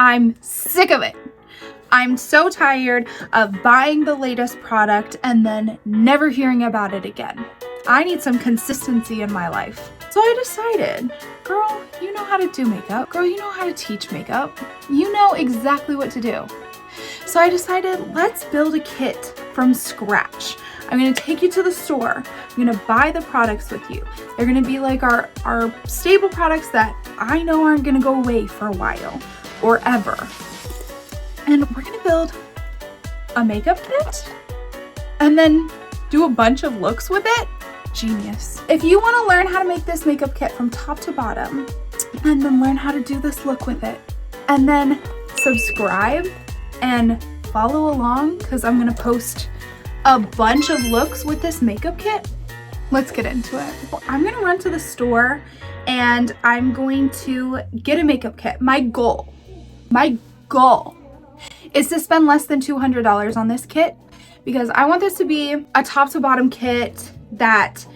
I'm sick of it. I'm so tired of buying the latest product and then never hearing about it again. I need some consistency in my life. So I decided, girl, you know how to do makeup. Girl, you know how to teach makeup. You know exactly what to do. So I decided, let's build a kit from scratch. I'm gonna take you to the store. I'm gonna buy the products with you. They're gonna be like our stable products that I know aren't gonna go away for a while or ever. And we're gonna build a makeup kit and then do a bunch of looks with it. Genius. If you wanna learn how to make this makeup kit from top to bottom and then learn how to do this look with it and then subscribe and follow along because I'm gonna post a bunch of looks with this makeup kit, let's get into it. I'm gonna run to the store and I'm going to get a makeup kit. My goal is to spend less than $200 on this kit because I want this to be a top to bottom kit that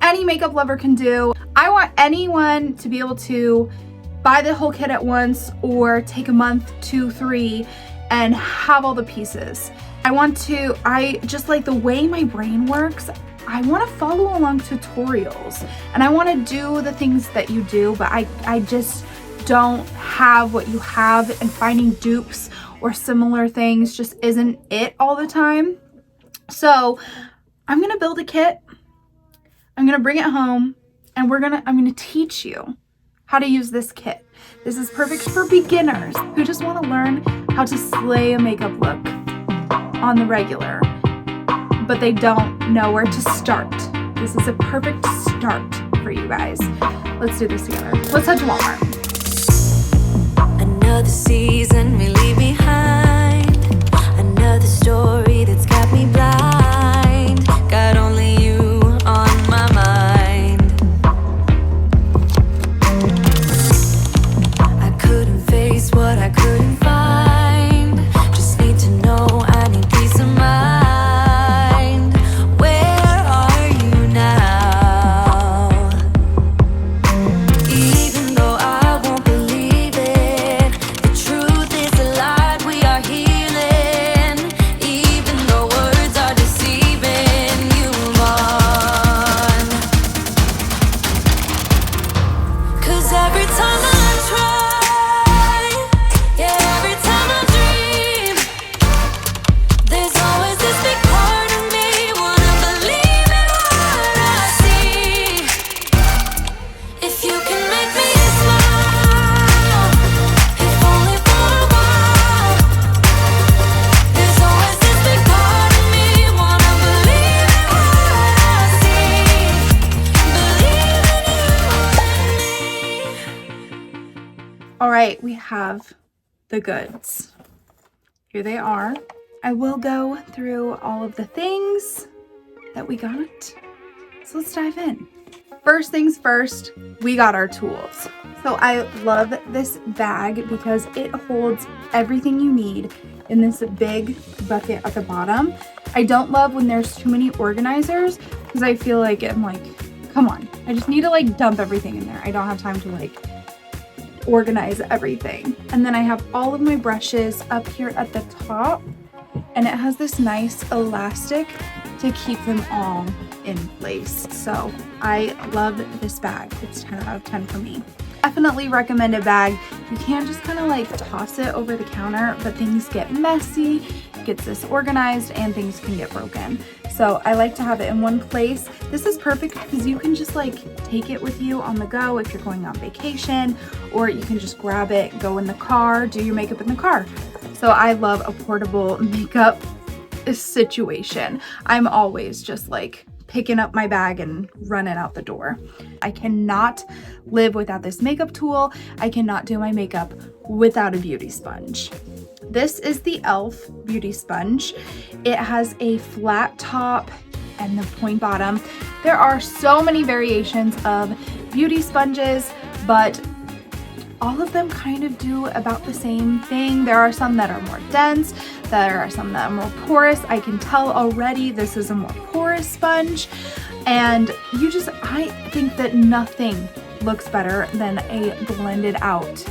any makeup lover can do. I want anyone to be able to buy the whole kit at once or take a month, 2, 3, and have all the pieces. I just like the way my brain works, I want to follow along tutorials and I want to do the things that you do, but I just don't have what you have, and finding dupes or similar things just isn't it all the time. So I'm gonna build a kit, I'm gonna bring it home, and I'm gonna teach you how to use this kit. This is perfect for beginners who just want to learn how to slay a makeup look on the regular, but they don't know where to start. This is a perfect start for you guys. Let's do this together. Let's head to Walmart. Another season we leave behind, another story that's got me blind, got only you on my mind. I couldn't face what I couldn't find, just need to know I need peace of mind. Where are you now? Even though I won't believe it, the truth is alive, we are healing. Even though words are deceiving, you move on. 'Cause every time I try, yeah, every time I dream, there's always this big part of me wanna believe in what I see. If you can make me smile, if only for a while, there's always this big part of me wanna believe in what I see. Believe in you and me. All right, we have the goods. Here they are. I will go through all of the things that we got. So let's dive in. First things first, we got our tools. So I love this bag because it holds everything you need in this big bucket at the bottom. I don't love when there's too many organizers because I feel like I'm like, come on, I just need to like dump everything in there. I don't have time to like organize everything. And then I have all of my brushes up here at the top, and it has this nice elastic to keep them all in place. So I love this bag. It's 10 out of 10 for me. Definitely recommended bag. You can't just kind of like toss it over the counter, but things get messy, gets disorganized, and things can get broken. So I like to have it in one place. This is perfect because you can just like take it with you on the go if you're going on vacation, or you can just grab it, go in the car, do your makeup in the car. So I love a portable makeup situation. I'm always just like picking up my bag and running out the door. I cannot live without this makeup tool. I cannot do my makeup without a beauty sponge. This is the e.l.f. beauty sponge. It has a flat top and the point bottom. There are so many variations of beauty sponges, but all of them kind of do about the same thing. There are some that are more dense, there are some that are more porous. I can tell already this is a more porous sponge, and I think that nothing looks better than a blended out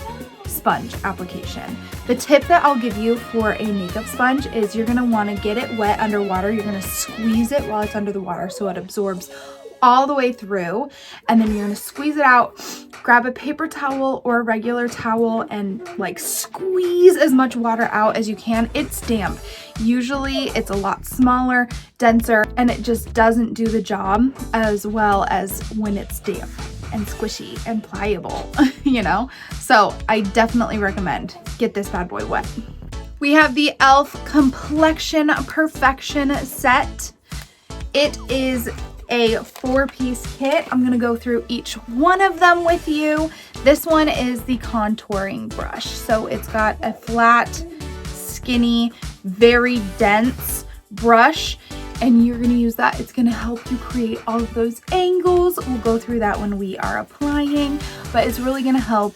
sponge application. The tip that I'll give you for a makeup sponge is you're gonna wanna get it wet underwater. You're gonna squeeze it while it's under the water so it absorbs all the way through, and then you're gonna squeeze it out, grab a paper towel or a regular towel and like squeeze as much water out as you can. It's damp. Usually it's a lot smaller, denser, and it just doesn't do the job as well as when it's damp and squishy and pliable, you know? So I definitely recommend get this bad boy wet. We have the e.l.f. Complexion Perfection set. It is a 4-piece kit. I'm gonna go through each one of them with you. This one is the contouring brush. So it's got a flat, skinny, very dense brush, and you're gonna use that. It's gonna help you create all of those angles. We'll go through that when we are applying, but it's really gonna help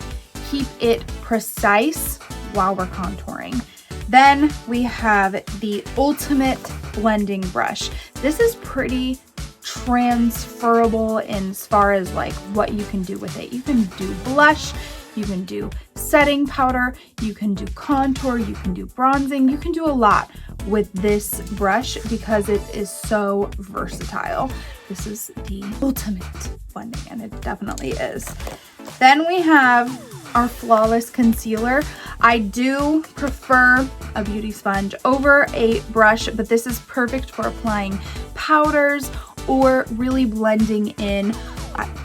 keep it precise while we're contouring. Then we have the Ultimate Blending Brush. This is pretty transferable in as far as like what you can do with it. You can do blush, you can do setting powder, you can do contour, you can do bronzing, you can do a lot with this brush because it is so versatile. This is the ultimate blending, and it definitely is. Then we have our Flawless Concealer. I do prefer a beauty sponge over a brush, but this is perfect for applying powders or really blending in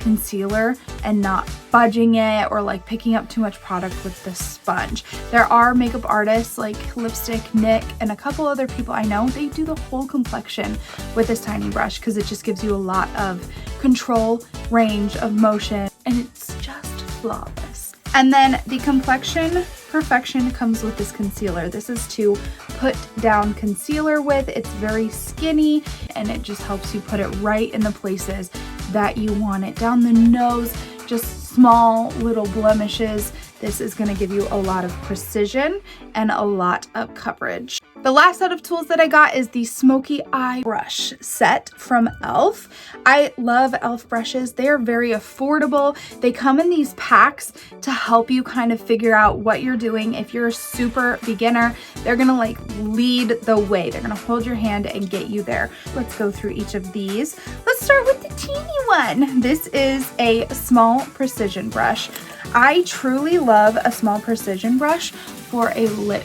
concealer and not fudging it or like picking up too much product with the sponge. There are makeup artists like Lipstick, Nick, and a couple other people I know, they do the whole complexion with this tiny brush because it just gives you a lot of control, range of motion, and it's just flawless. And then the Complexion Perfection comes with this concealer. This is to put down concealer with. It's very skinny and it just helps you put it right in the places that you want it. Down the nose, just small little blemishes. This is going to give you a lot of precision and a lot of coverage. The last set of tools that I got is the Smokey Eye Brush set from e.l.f. I love e.l.f. brushes. They are very affordable. They come in these packs to help you kind of figure out what you're doing. If you're a super beginner, they're gonna like lead the way. They're gonna hold your hand and get you there. Let's go through each of these. Let's start with the teeny one. This is a small precision brush. I truly love a small precision brush for a lip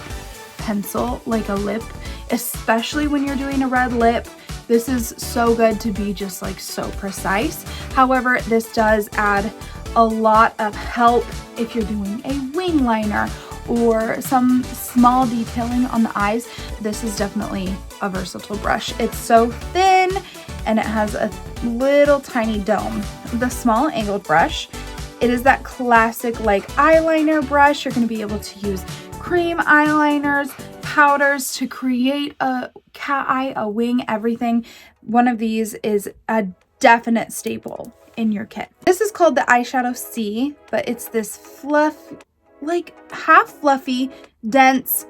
pencil, like a lip, especially when you're doing a red lip. This is so good to be just like so precise. However, this does add a lot of help if you're doing a wing liner or some small detailing on the eyes. This is definitely a versatile brush. It's so thin and it has a little tiny dome. The small angled brush, it is that classic like eyeliner brush. You're going to be able to use cream eyeliners, powders to create a cat eye, a wing, everything. One of these is a definite staple in your kit. This is called the Eyeshadow C, but it's this like half fluffy, dense,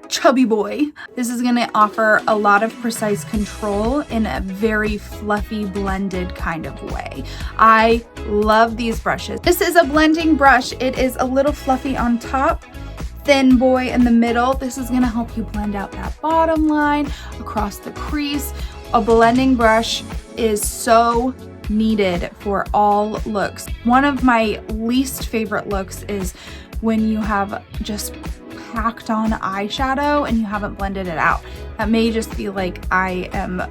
chubby boy. This is going to offer a lot of precise control in a very fluffy, blended kind of way. I love these brushes. This is a blending brush. It is a little fluffy on top, thin boy in the middle. This is going to help you blend out that bottom line across the crease. A blending brush is so needed for all looks. One of my least favorite looks is when you have just packed on eyeshadow and you haven't blended it out. That may just be like I am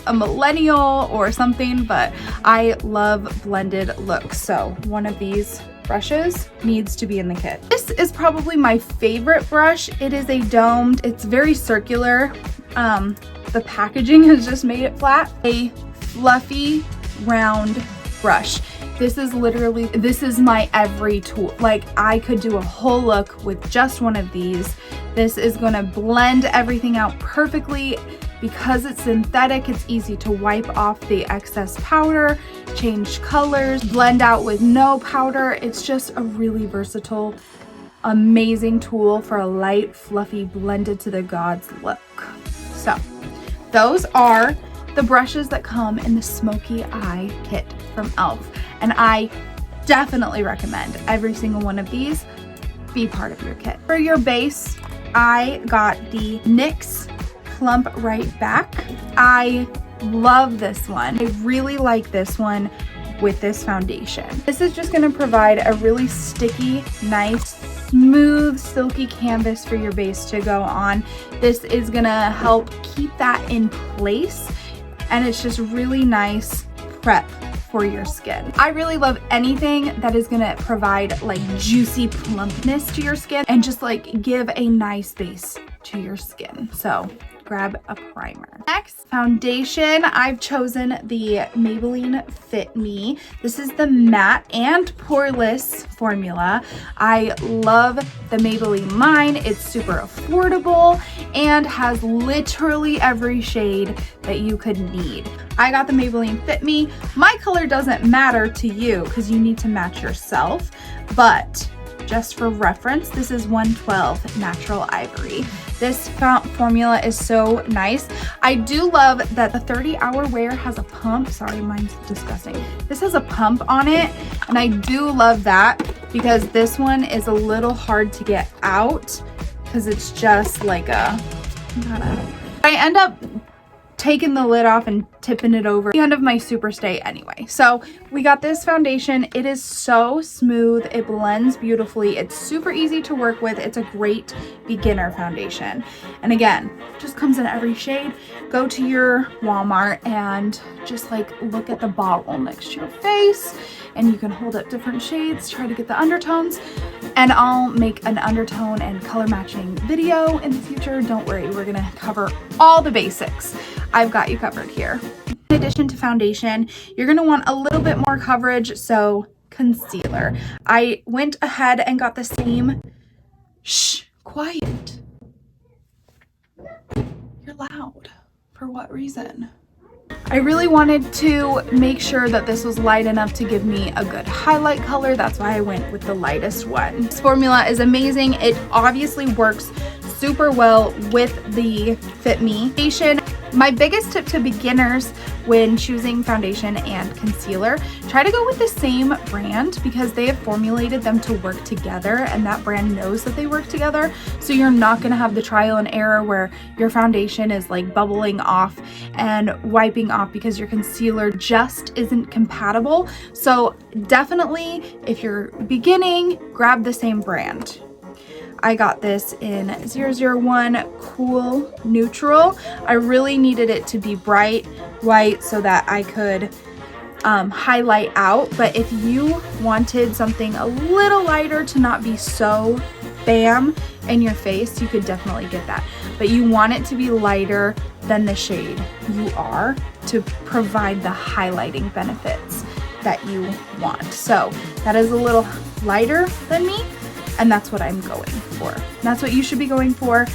a millennial or something, but I love blended looks. So one of these brushes needs to be in the kit. This is probably my favorite brush. It is a domed, it's very circular. The packaging has just made it flat. A fluffy round brush. This is literally, this is my every tool. Like I could do a whole look with just one of these. This is gonna blend everything out perfectly. Because it's synthetic, it's easy to wipe off the excess powder, change colors, blend out with no powder. It's just a really versatile, amazing tool for a light, fluffy, blended to the gods look. So those are the brushes that come in the Smokey Eye kit from e.l.f. And I definitely recommend every single one of these be part of your kit. For your base, I got the NYX Plump Right Back. I love this one. I really like this one with this foundation. This is just gonna provide a really sticky, nice, smooth, silky canvas for your base to go on. This is gonna help keep that in place, and it's just really nice prep for your skin. I really love anything that is gonna provide like juicy plumpness to your skin and just like give a nice base to your skin. So grab a primer. Next, foundation. I've chosen the Maybelline Fit Me. This is the matte and poreless formula. I love the Maybelline line. It's super affordable and has literally every shade that you could need. I got the Maybelline Fit Me. My color doesn't matter to you because you need to match yourself, but just for reference, this is 112 Natural Ivory. This formula is so nice. I do love that the 30-hour wear has a pump. Sorry, mine's disgusting. This has a pump on it, and I do love that because this one is a little hard to get out because it's just like I end up taking the lid off and tipping it over the end of my super stay anyway. So we got this foundation. It is so smooth. It blends beautifully. It's super easy to work with. It's a great beginner foundation. And again, just comes in every shade. Go to your Walmart and just like look at the bottle next to your face, and you can hold up different shades, try to get the undertones, and I'll make an undertone and color matching video in the future. Don't worry, we're gonna cover all the basics. I've got you covered here. In addition to foundation, you're gonna want a little bit more coverage, so concealer. I went ahead and got the same, shh, quiet. You're loud. For what reason? I really wanted to make sure that this was light enough to give me a good highlight color. That's why I went with the lightest one. This formula is amazing. It obviously works super well with the Fit Me foundation. My biggest tip to beginners when choosing foundation and concealer, try to go with the same brand because they have formulated them to work together, and that brand knows that they work together. So you're not gonna have the trial and error where your foundation is like bubbling off and wiping off because your concealer just isn't compatible. So definitely, if you're beginning, grab the same brand. I got this in 001 Cool Neutral. I really needed it to be bright white so that I could highlight out. But if you wanted something a little lighter to not be so bam in your face, you could definitely get that. But you want it to be lighter than the shade you are to provide the highlighting benefits that you want. So that is a little lighter than me, and that's what I'm going for. That's what you should be going for,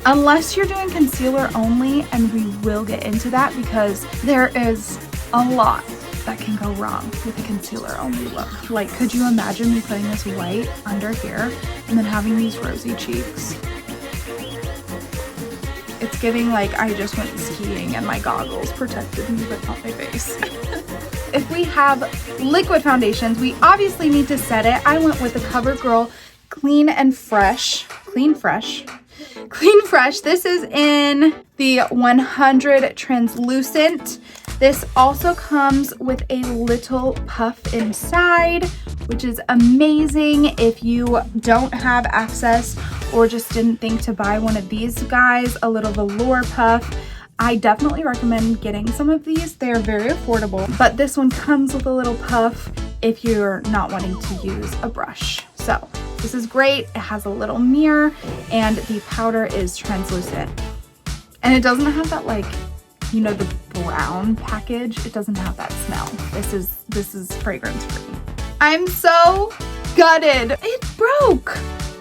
unless you're doing concealer only, and we will get into that because there is a lot that can go wrong with a concealer only look. Like, could you imagine me putting this white under here and then having these rosy cheeks? It's giving like I just went skiing and my goggles protected me, but not my face. If we have liquid foundations, we obviously need to set it. I went with the CoverGirl Clean Fresh. This is in the 100 translucent. This also comes with a little puff inside, which is amazing if you don't have access or just didn't think to buy one of these guys, a little velour puff. I definitely recommend getting some of these. They're very affordable, but this one comes with a little puff if you're not wanting to use a brush. So this is great. It has a little mirror and the powder is translucent. And it doesn't have that, like, you know, the brown package. It doesn't have that smell. This is fragrance free. I'm so gutted. It broke.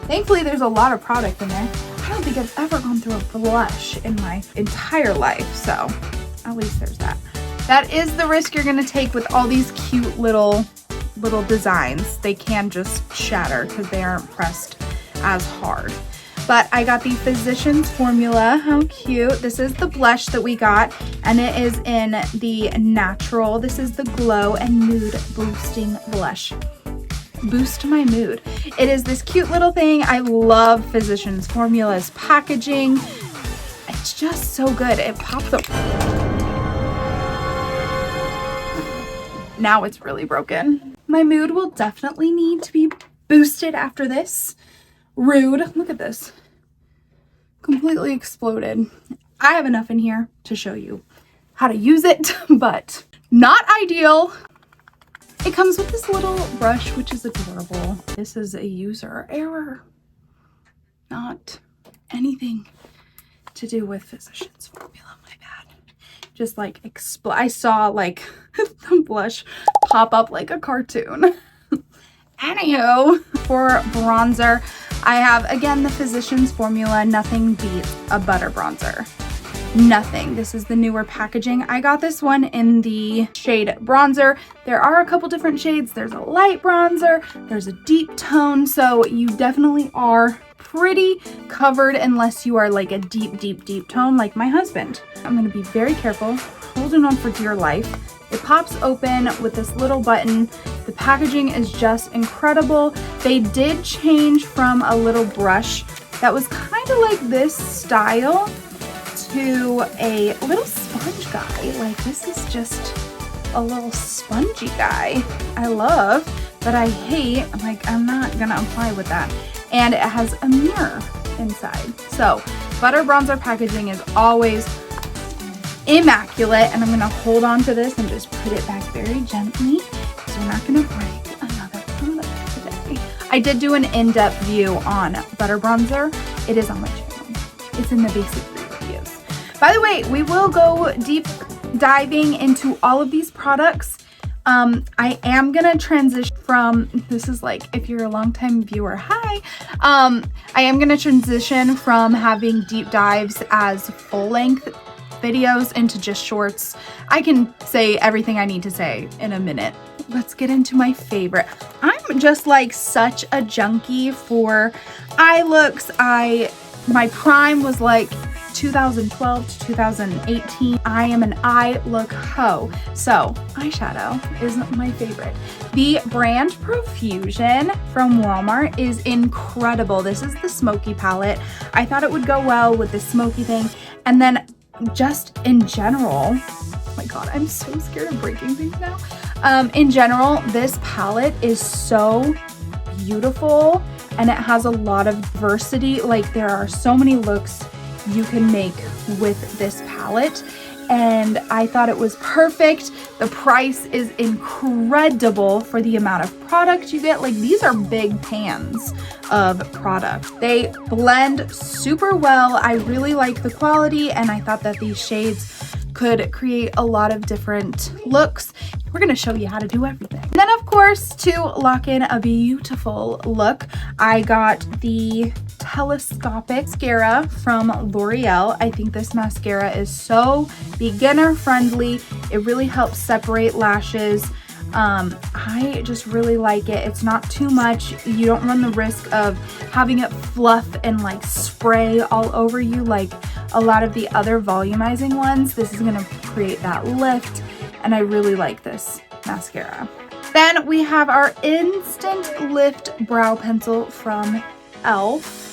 Thankfully, there's a lot of product in there. I don't think I've ever gone through a blush in my entire life, so at least there's that. That is the risk you're gonna take with all these cute little designs. They can just shatter because they aren't pressed as hard. But I got the Physicians Formula. How cute. This is the blush that we got, and it is in the natural. This is the Glow and Mood Boosting Blush. boost my mood. It is this cute little thing. I love Physicians Formula's packaging. It's just so good. It pops up. Now it's really broken. My mood will definitely need to be boosted after this. Rude. Look at this. Completely exploded. I have enough in here to show you how to use it, but not ideal. It comes with this little brush, which is adorable. This is a user error, not anything to do with Physicians Formula. My bad. Just like I saw like the blush pop up like a cartoon. Anywho, for bronzer, I have again the Physicians Formula. Nothing beats a butter bronzer. Nothing. This is the newer packaging. I got this one in the shade bronzer. There are a couple different shades. There's a light bronzer, there's a deep tone, so you definitely are pretty covered unless you are like a deep tone like my husband. I'm going to be very careful, holding on for dear life. It pops open with this little button. The packaging is just incredible. They did change from a little brush that was kind of like this style to a little sponge guy. Like, this is just a little spongy guy. I love, but I hate, like, I'm not gonna apply with that. And it has a mirror inside. So butter bronzer packaging is always immaculate, and I'm gonna hold on to this and just put it back very gently because we're not gonna break another product today. I did do an in-depth view on butter bronzer. It is on my channel. It's in the basic reviews. By the way, we will go deep diving into all of these products. I am gonna transition from, this is like, if you're a longtime viewer, hi. I am gonna transition from having deep dives as full length videos into just shorts. I can say everything I need to say in a minute. Let's get into my favorite. I'm just like such a junkie for eye looks. My prime was like 2012 to 2018. I am an eye look hoe. So eyeshadow is my favorite. The brand Profusion from Walmart is incredible. This is the smoky palette. I thought it would go well with the smoky thing. And then just in general, oh my god, I'm so scared of breaking things now. In general, this palette is so beautiful and it has a lot of diversity. Like, there are so many looks you can make with this palette, and I thought it was perfect. The price is incredible for the amount of product you get. Like, these are big pans of product. They blend super well. I really like the quality, and I thought that these shades could create a lot of different looks. We're gonna show you how to do everything. And then, of course, to lock in a beautiful look, I got the Telescopic mascara from L'Oreal. I think this mascara is so beginner friendly. It really helps separate lashes. I just really like it. It's not too much. You don't run the risk of having it fluff and like spray all over you like a lot of the other volumizing ones. This is gonna create that lift, and I really like this mascara. Then we have our Instant Lift Brow Pencil from e.l.f.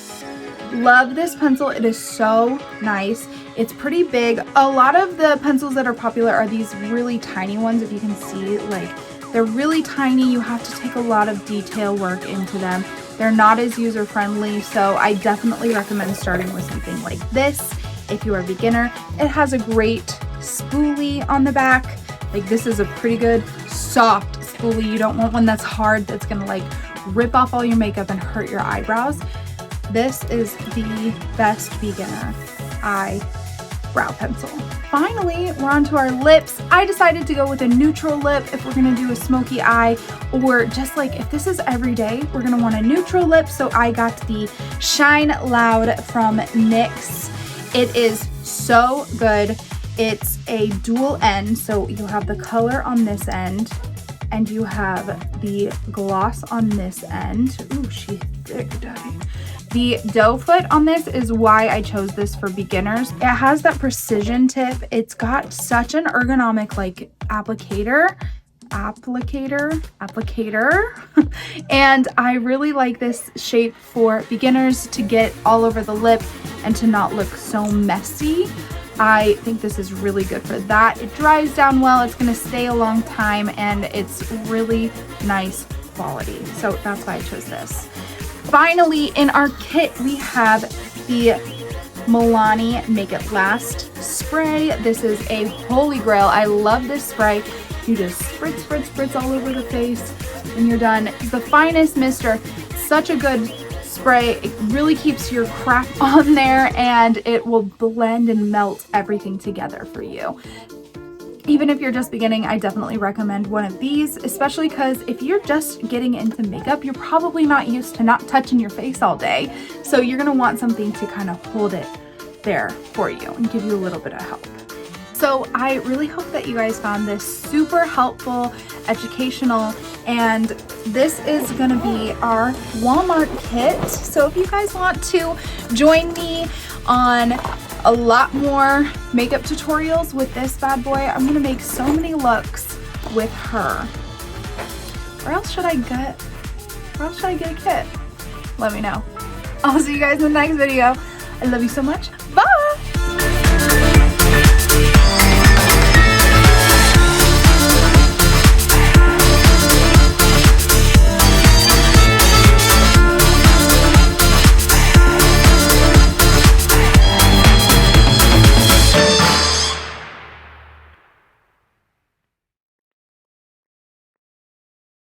Love this pencil. It is so nice. It's pretty big. A lot of the pencils that are popular are these really tiny ones. If you can see, like, they're really tiny. You have to take a lot of detail work into them. They're not as user friendly, so I definitely recommend starting with something like this if you are a beginner. It has a great spoolie on the back. Like, this is a pretty good soft spoolie. You don't want one that's hard, that's gonna like rip off all your makeup and hurt your eyebrows. This is the best beginner eye brow pencil. Finally, we're on to our lips. I decided to go with a neutral lip if we're gonna do a smoky eye, or just like if this is every day, we're gonna want a neutral lip. So I got the Shine Loud from NYX. It is so good. It's a dual end, so you have the color on this end and you have the gloss on this end. Ooh, she's thick, daddy. The doe foot on this is why I chose this for beginners. It has that precision tip. It's got such an ergonomic like applicator. applicator, and I really like this shape for beginners to get all over the lip and to not look so messy. I think this is really good for that. It dries down well, it's gonna stay a long time, and it's really nice quality. So that's why I chose this. Finally, in our kit, we have the Milani Make It Last spray. This is a holy grail. I love this spray. You just spritz, spritz, spritz all over the face when you're done. It's the finest mister. Such a good spray. It really keeps your crap on there, and it will blend and melt everything together for you. Even if you're just beginning, I definitely recommend one of these, especially because if you're just getting into makeup, you're probably not used to not touching your face all day. So you're gonna want something to kind of hold it there for you and give you a little bit of help. So I really hope that you guys found this super helpful, educational, and this is gonna be our Walmart kit. So if you guys want to join me on a lot more makeup tutorials with this bad boy, I'm gonna make so many looks with her. Or else should I get a kit? Let me know. I'll see you guys in the next video. I love you so much.